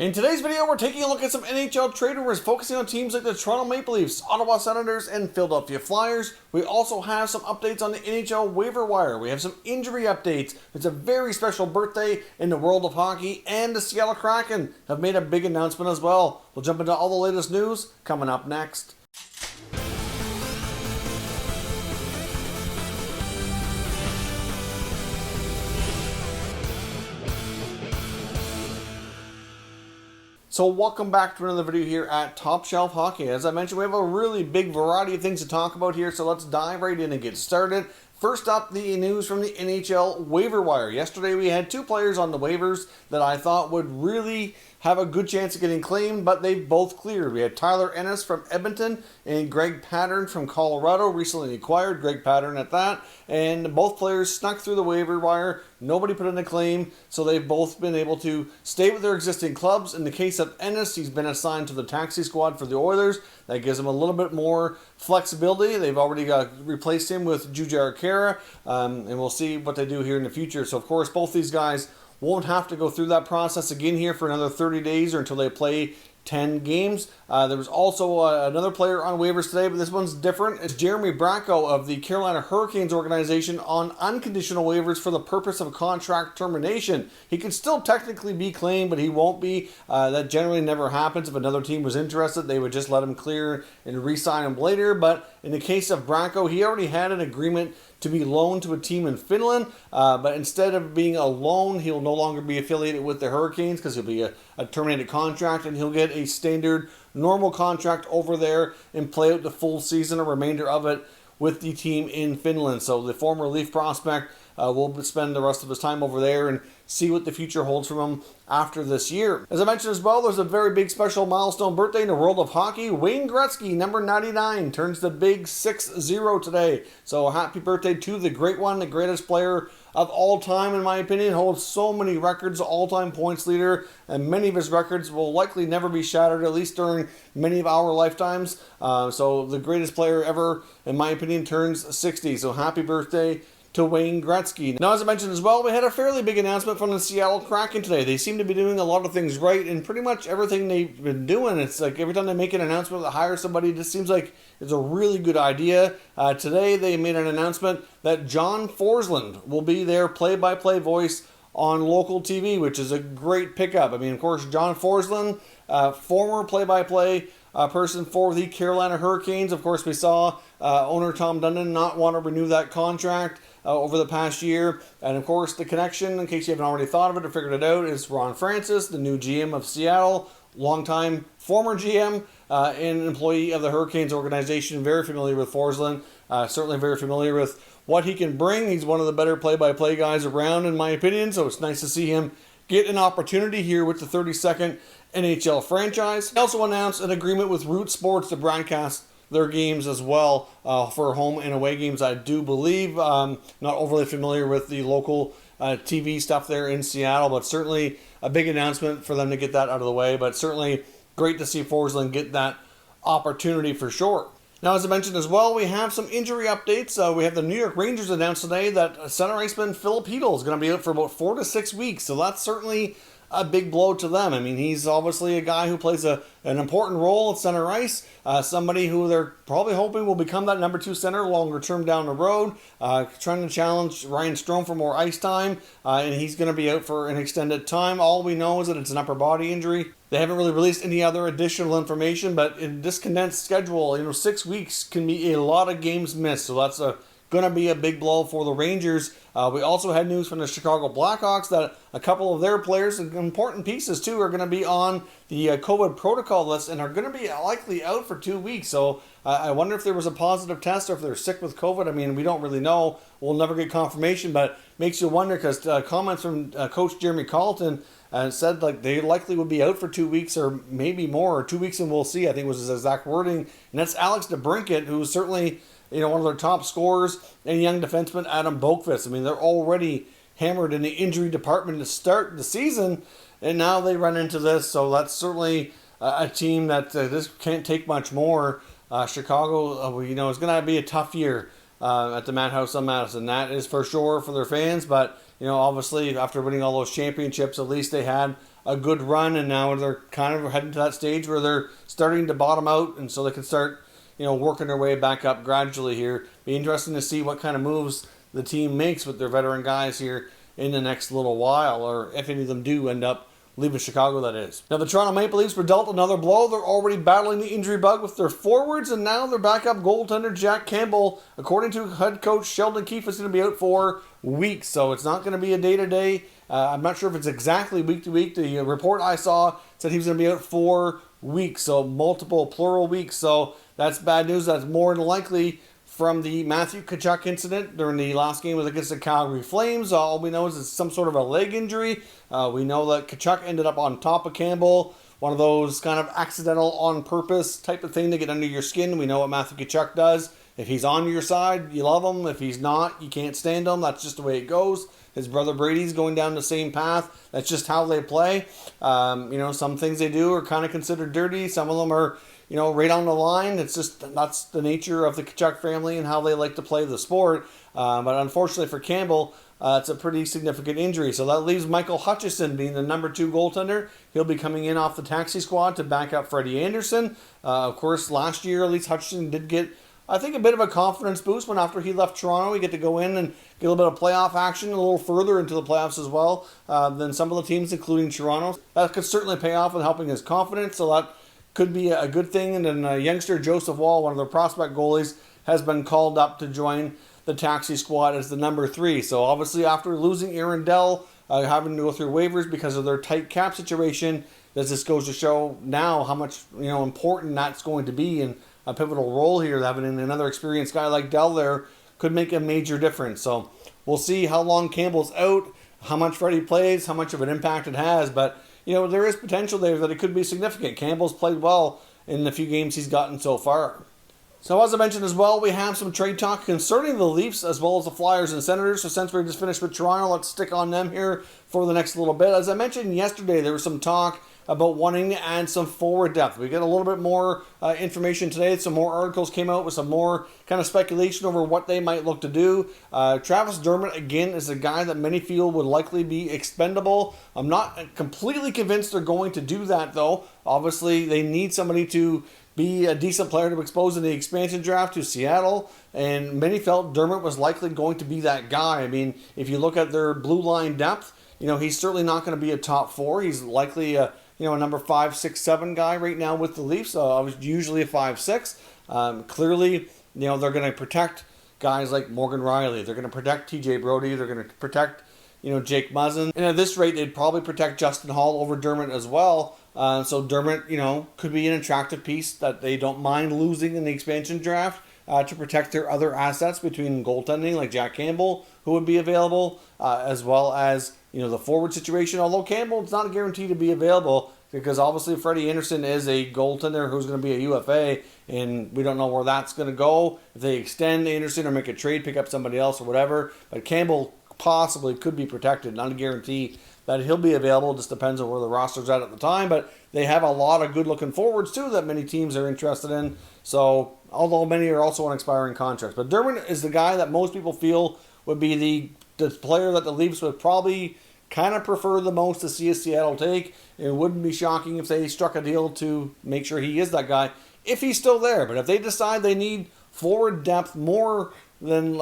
In today's video, we're taking a look at some NHL trade rumors focusing on teams like the Toronto Maple Leafs, Ottawa Senators, and Philadelphia Flyers. We also have some updates on the NHL Waiver Wire. We have some injury updates. It's a very special birthday in the world of hockey, and the Seattle Kraken have made a big announcement as well. We'll jump into all the latest news coming up next. So welcome back to another video here at Top Shelf Hockey. As I mentioned, we have a really big variety of things to talk about here, so let's dive right in and get started. First up, the news from the NHL Waiver Wire. Yesterday we had two players on the waivers that I thought would really have a good chance of getting claimed, but they've both cleared. We had Tyler Ennis from Edmonton and Greg Pattern from Colorado, recently acquired, Greg Pattern at that, and both players snuck through the waiver wire. Nobody put in a claim, so they've both been able to stay with their existing clubs. In the case of Ennis, he's been assigned to the taxi squad for the Oilers. That gives him a little bit more flexibility. They've already replaced him with Jujhar Khaira, and we'll see what they do here in the future. So, of course, both these guys won't have to go through that process again here for another 30 days or until they play 10 games. There was also another player on waivers today, but this one's different. It's Jeremy Bracco of the Carolina Hurricanes organization on unconditional waivers for the purpose of contract termination. He can still technically be claimed, but he won't be. That generally never happens. If another team was interested, they would just let him clear and re-sign him later. But in the case of Bracco, he already had an agreement to be loaned to a team in Finland, but instead of being a loan, he'll no longer be affiliated with the Hurricanes because he'll be a terminated contract, and he'll get a standard normal contract over there and play out the full season or remainder of it with the team in Finland. So the former Leaf prospect will spend the rest of his time over there and see what the future holds for him after this year. As I mentioned as well, there's a very big special milestone birthday in the world of hockey. Wayne Gretzky, number 99, turns the big 6-0 today. So happy birthday to the great one, the greatest player of all time, in my opinion. Holds so many records, all-time points leader, and many of his records will likely never be shattered, at least during many of our lifetimes. So the greatest player ever, in my opinion, turns 60. So happy birthday to Wayne Gretzky. Now, as I mentioned as well, we had a fairly big announcement from the Seattle Kraken today. They seem to be doing a lot of things right, and pretty much everything they've been doing, it's like every time they make an announcement to hire somebody, it just seems like it's a really good idea. Today, they made an announcement that John Forslund will be their play-by-play voice on local TV, which is a great pickup. I mean, of course, John Forslund, former play-by-play person for the Carolina Hurricanes. Of course, we saw owner Tom Dundon not want to renew that contract over the past year. And of course, the connection, in case you haven't already thought of it or figured it out, is Ron Francis, the new GM of Seattle, longtime former GM and employee of the Hurricanes organization, very familiar with Forslund, certainly very familiar with what he can bring. He's one of the better play-by-play guys around, in my opinion, so it's nice to see him get an opportunity here with the 32nd NHL franchise. He also announced an agreement with Root Sports to broadcast their games as well for home and away games, I do believe. Not overly familiar with the local TV stuff there in Seattle, but certainly a big announcement for them to get that out of the way. But certainly great to see Forslund get that opportunity for sure. Now, as I mentioned as well, we have some injury updates. We have the New York Rangers announced today that center iceman Philip Hedl is going to be out for about 4 to 6 weeks. So that's certainly a big blow to them. I mean, he's obviously a guy who plays an important role at center ice, somebody who they're probably hoping will become that number 2 center longer term down the road, trying to challenge Ryan Strome for more ice time, and he's going to be out for an extended time. All we know is that it's an upper body injury. They haven't really released any other additional information, but in this condensed schedule, 6 weeks can be a lot of games missed, so that's going to be a big blow for the Rangers. We also had news from the Chicago Blackhawks that a couple of their players, and important pieces too, are going to be on the COVID protocol list and are going to be likely out for 2 weeks. So I wonder if there was a positive test or if they're sick with COVID. I mean, we don't really know. We'll never get confirmation, but makes you wonder because comments from Coach Jeremy Colleton said like they likely would be out for 2 weeks or maybe more, or 2 weeks and we'll see, I think was his exact wording. And that's Alex DeBrincat, who's certainly one of their top scorers, and young defenseman Adam Boqvist. I mean, they're already hammered in the injury department to start the season, and now they run into this. So that's certainly a team that this can't take much more. Chicago, is going to be a tough year at the Madhouse on Madison. That is for sure for their fans, but obviously after winning all those championships, at least they had a good run, and now they're kind of heading to that stage where they're starting to bottom out, and so they can start, working their way back up gradually here. Be interesting to see what kind of moves the team makes with their veteran guys here in the next little while, or if any of them do end up leaving Chicago, that is. Now, the Toronto Maple Leafs were dealt another blow. They're already battling the injury bug with their forwards, and now their backup goaltender, Jack Campbell, according to head coach Sheldon Keefe, is going to be out for weeks. So it's not going to be a day-to-day. I'm not sure if it's exactly week-to-week. The report I saw said he was going to be out 4 weeks, so multiple plural weeks. So that's bad news. That's more than likely from the Matthew Tkachuk incident during the last game against the Calgary Flames. All we know is it's some sort of a leg injury. We know that Tkachuk ended up on top of Campbell, one of those kind of accidental on purpose type of thing to get under your skin. We know what Matthew Tkachuk does. If he's on your side, you love him. If he's not, you can't stand him. That's just the way it goes. His brother Brady's going down the same path. That's just how they play. Some things they do are kind of considered dirty. Some of them are, right on the line. It's just, that's the nature of the Tkachuk family and how they like to play the sport. But unfortunately for Campbell, it's a pretty significant injury. So that leaves Michael Hutchison being the number 2 goaltender. He'll be coming in off the taxi squad to back up Freddie Anderson. Of course, last year, at least Hutchison did get, I think, a bit of a confidence boost when after he left Toronto, he get to go in and get a little bit of playoff action, a little further into the playoffs as well than some of the teams, including Toronto. That could certainly pay off in helping his confidence, so that could be a good thing. And then youngster Joseph Wall, one of their prospect goalies, has been called up to join the taxi squad as the number 3. So obviously after losing Aaron Dell, having to go through waivers because of their tight cap situation, this goes to show now how much important that's going to be, and a pivotal role here. Having another experienced guy like Dell there could make a major difference. So we'll see how long Campbell's out, how much Freddie plays, how much of an impact it has. But there is potential there that it could be significant. Campbell's played well in the few games he's gotten so far. So as I mentioned as well, we have some trade talk concerning the Leafs as well as the Flyers and Senators. So since we just finished with Toronto, let's stick on them here for the next little bit. As I mentioned yesterday, there was some talk about wanting to add some forward depth. We get a little bit more information today. Some more articles came out with some more kind of speculation over what they might look to do. Travis Dermott, again, is a guy that many feel would likely be expendable. I'm not completely convinced they're going to do that, though. Obviously, they need somebody to be a decent player to expose in the expansion draft to Seattle, and many felt Dermott was likely going to be that guy. I mean, if you look at their blue line depth, he's certainly not going to be a top 4. He's likely a number 5, 6, 7 guy right now with the Leafs. Usually a 5, 6. Clearly, they're going to protect guys like Morgan Riley. They're going to protect TJ Brody. They're going to protect, Jake Muzzin. And at this rate, they'd probably protect Justin Hall over Dermott as well. So Dermott, could be an attractive piece that they don't mind losing in the expansion draft to protect their other assets between goaltending like Jack Campbell, who would be available, as well as, the forward situation. Although Campbell, it's not a guarantee to be available because obviously Freddie Anderson is a goaltender who's going to be a UFA, and we don't know where that's going to go. If they extend Anderson or make a trade, pick up somebody else or whatever. But Campbell possibly could be protected. Not a guarantee that he'll be available. It just depends on where the roster's at the time. But they have a lot of good-looking forwards, too, that many teams are interested in. So, although many are also on expiring contracts. But Dermott is the guy that most people feel would be the player that the Leafs would probably kind of prefer the most to see a Seattle take. It wouldn't be shocking if they struck a deal to make sure he is that guy, if he's still there. But if they decide they need forward depth more than,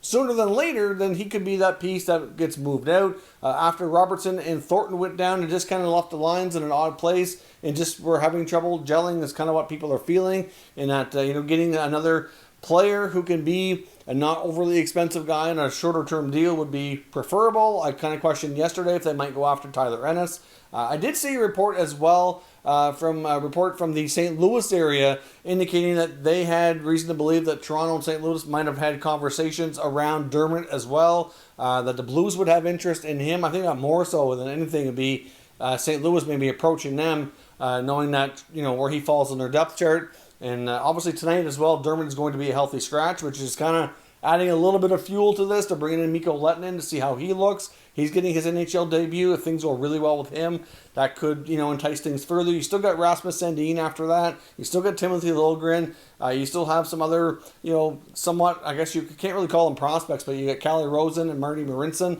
sooner than later, then he could be that piece that gets moved out. After Robertson and Thornton went down and just kind of left the lines in an odd place and just were having trouble gelling is kind of what people are feeling. And that, getting another player who can be a not overly expensive guy on a shorter term deal would be preferable. I kind of questioned yesterday if they might go after Tyler Ennis. I did see a report as well from the St. Louis area indicating that they had reason to believe that Toronto and St. Louis might have had conversations around Dermott as well, that the Blues would have interest in him. I think that more so than anything would be St. Louis maybe approaching them, knowing that, where he falls in their depth chart. And obviously tonight as well, Dermott is going to be a healthy scratch, which is kind of adding a little bit of fuel to this, to bring in Mikko Lehtinen to see how he looks. He's getting his NHL debut. If things go really well with him, that could, entice things further. You still got Rasmus Sandin after that. You still got Timothy Liljegren. You still have some other, somewhat, I guess you can't really call them prospects, but you got Calle Rosen and Marty Marinson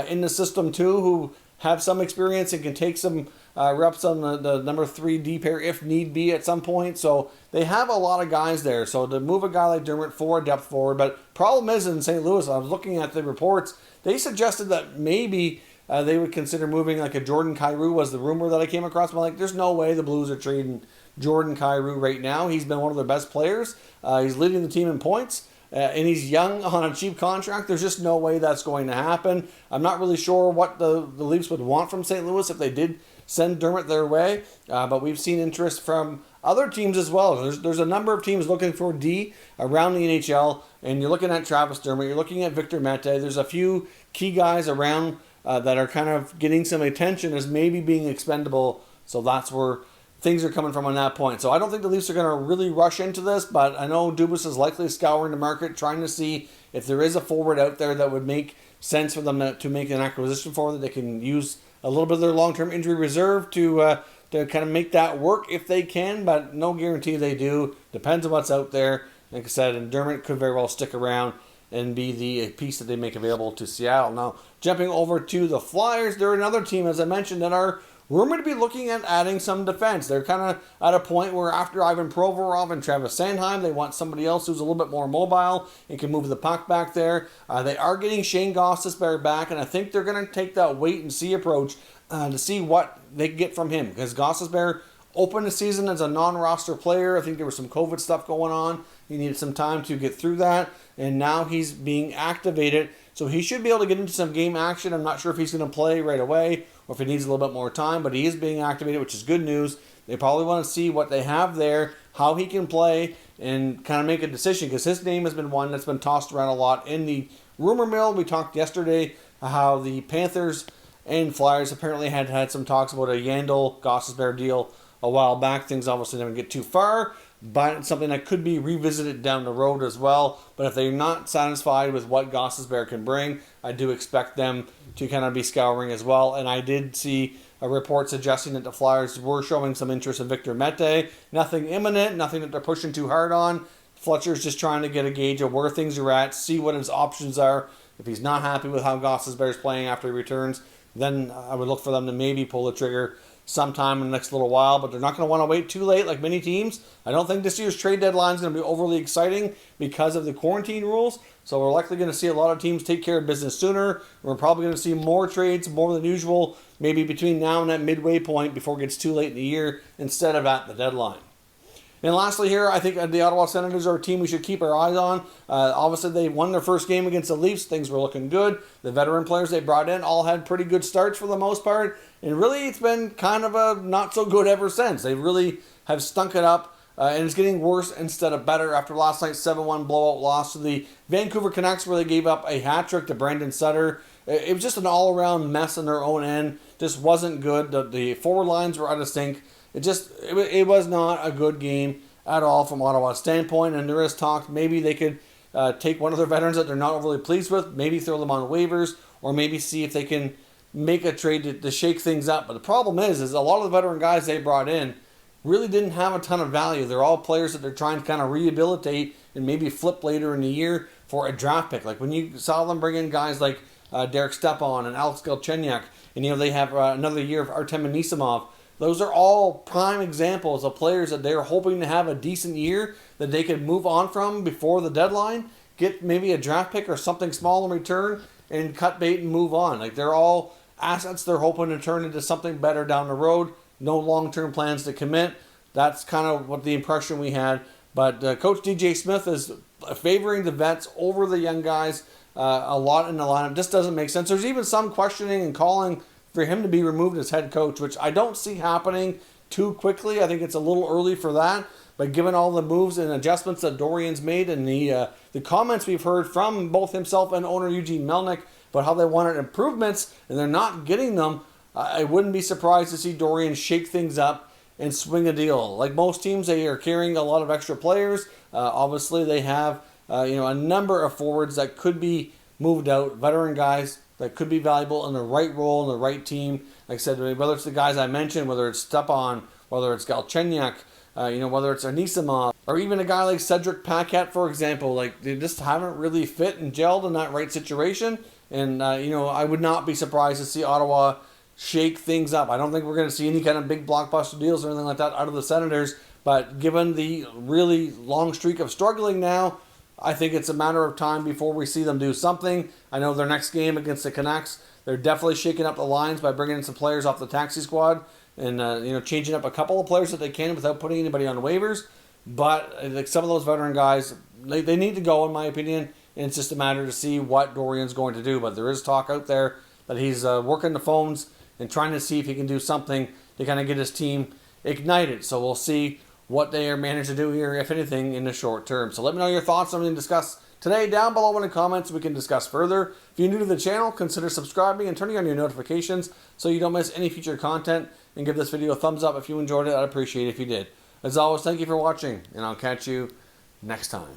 in the system too, who have some experience and can take some reps on the number 3 D pair if need be at some point. So they have a lot of guys there. So to move a guy like Dermott for a depth forward, but problem is in St. Louis, I was looking at the reports, they suggested that maybe they would consider moving like a Jordan Kyrou was the rumor that I came across. I'm like, there's no way the Blues are trading Jordan Kyrou right now. He's been one of their best players. He's leading the team in points. And he's young on a cheap contract. There's just no way that's going to happen. I'm not really sure what the Leafs would want from St. Louis if they did send Dermott their way. But we've seen interest from other teams as well. There's a number of teams looking for D around the NHL. And you're looking at Travis Dermott. You're looking at Victor Mete. There's a few key guys around that are kind of getting some attention as maybe being expendable. So that's where things are coming from on that point. So I don't think the Leafs are going to really rush into this, but I know Dubas is likely scouring the market, trying to see if there is a forward out there that would make sense for them to make an acquisition for, that they can use a little bit of their long-term injury reserve to kind of make that work if they can, but no guarantee they do. Depends on what's out there. Like I said, and Dermott could very well stick around and be the piece that they make available to Seattle. Now, jumping over to the Flyers, they're another team, as I mentioned, that are rumored to be looking at adding some defense. They're kind of at a point where after Ivan Provorov and Travis Sanheim, they want somebody else who's a little bit more mobile and can move the puck back there. They are getting Shane Gostisbehere back, and I think they're going to take that wait-and-see approach to see what they get from him. Because Gostisbehere opened the season as a non-roster player. I think there was some COVID stuff going on. He needed some time to get through that, and now he's being activated. So he should be able to get into some game action. I'm not sure if he's going to play right away or if he needs a little bit more time, but he is being activated, which is good news. They probably want to see what they have there, how he can play, and kind of make a decision, because his name has been one that's been tossed around a lot in the rumor mill. We talked yesterday how the Panthers and Flyers apparently had some talks about a Yandel-Gostisbehere deal a while back. Things obviously didn't get too far, but it's something that could be revisited down the road as well. But if they're not satisfied with what Gostisbehere can bring, I do expect them to kind of be scouring as well. And I did see a report suggesting that the Flyers were showing some interest in Victor Mete. Nothing imminent, nothing that they're pushing too hard on. Fletcher's just trying to get a gauge of where things are at, see what his options are. If he's not happy with how Gostisbehere is playing after he returns, then I would look for them to maybe pull the trigger sometime in the next little while, but they're not going to want to wait too late like many teams. I don't think this year's trade deadline is going to be overly exciting because of the quarantine rules, so we're likely going to see a lot of teams take care of business sooner. We're probably going to see more trades, more than usual, maybe between now and that midway point before it gets too late in the year instead of at the deadline. And lastly here, I think the Ottawa Senators are a team we should keep our eyes on. Obviously, they won their first game against the Leafs. Things were looking good. The veteran players they brought in all had pretty good starts for the most part. And really, it's been kind of a not so good ever since. They really have stunk it up. And it's getting worse instead of better after last night's 7-1 blowout loss to the Vancouver Canucks, where they gave up a hat trick to Brandon Sutter. It was just an all-around mess on their own end. Just wasn't good. The forward lines were out of sync. It was not a good game at all from Ottawa's standpoint, and there is talk maybe they could take one of their veterans that they're not overly pleased with, maybe throw them on waivers, or maybe see if they can make a trade to shake things up. But the problem is a lot of the veteran guys they brought in really didn't have a ton of value. They're all players that they're trying to kind of rehabilitate and maybe flip later in the year for a draft pick. Like when you saw them bring in guys like Derek Stepan and Alex Galchenyuk, and they have another year of Artem Anisimov. Those are all prime examples of players that they're hoping to have a decent year that they could move on from before the deadline, get maybe a draft pick or something small in return, and cut bait and move on. Like they're all assets they're hoping to turn into something better down the road. No long-term plans to commit. That's kind of what the impression we had. But Coach DJ Smith is favoring the vets over the young guys a lot in the lineup. Just doesn't make sense. There's even some questioning and calling for him to be removed as head coach, which I don't see happening too quickly. I think it's a little early for that. But given all the moves and adjustments that Dorian's made and the comments we've heard from both himself and owner Eugene Melnyk about how they wanted improvements and they're not getting them, I wouldn't be surprised to see Dorian shake things up and swing a deal. Like most teams, they are carrying a lot of extra players. Obviously, they have a number of forwards that could be moved out, veteran guys that could be valuable in the right role in the right team. Like I said, whether it's the guys I mentioned, whether it's Stepan, whether it's Galchenyuk, whether it's Anisimov, or even a guy like Cedric Paquette, for example. Like they just haven't really fit and gelled in that right situation. And I would not be surprised to see Ottawa shake things up. I don't think we're going to see any kind of big blockbuster deals or anything like that out of the Senators, but given the really long streak of struggling now, I think it's a matter of time before we see them do something. I know their next game against the Canucks, they're definitely shaking up the lines by bringing in some players off the taxi squad and changing up a couple of players that they can without putting anybody on waivers. But like some of those veteran guys, they need to go, in my opinion, and it's just a matter to see what Dorian's going to do. But there is talk out there that he's working the phones and trying to see if he can do something to kind of get his team ignited. So we'll see what they are managed to do here, if anything, in the short term. So let me know your thoughts on what we discuss today down below in the comments. We can discuss further. If you're new to the channel, consider subscribing and turning on your notifications so you don't miss any future content. And give this video a thumbs up if you enjoyed it. I'd appreciate it if you did. As always, thank you for watching, and I'll catch you next time.